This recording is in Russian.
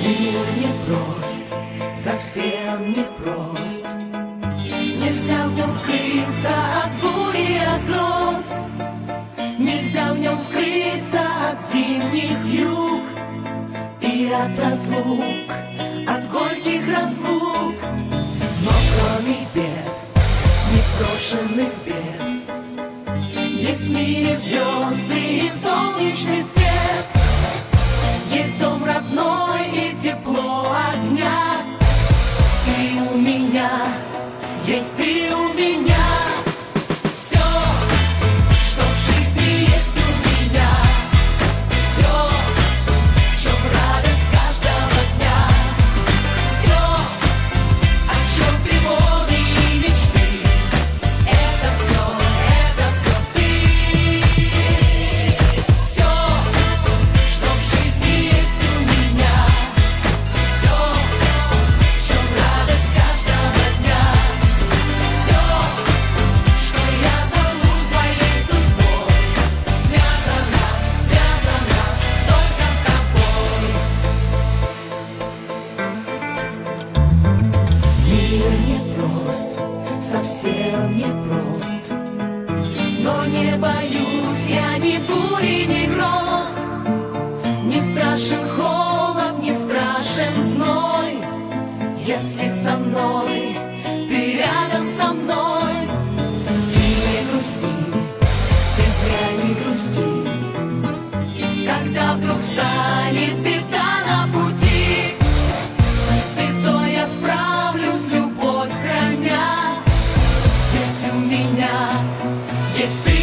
Мир непрост, совсем непрост. Нельзя в нем скрыться от бури, от гроз. Нельзя в нем скрыться от зимних вьюг и от разлук, от горьких разлук. Но кроме бед, непрошенных бед, есть в мире звезды и солнечный свет. Есть дом родной и тепло огня. Ты у меня, есть ты у меня. Все, что в жизни есть у меня. Все, в чем радость каждого дня. Все, о чем тревоги и мечты. Это все ты. Все, что в жизни есть у меня. Все, в чем радость каждого дня. Все, что я зову своей судьбой, связано только с тобой. Мир непрост, совсем непрост, но не боюсь я ни бури, ни гроз. Не страшен холод, не страшен зной, если со мной, ты рядом со мной. Ты не грусти, ты зря не грусти, когда вдруг станет беда на пути. С бедой я справлюсь, любовь храня, ведь у меня есть ты.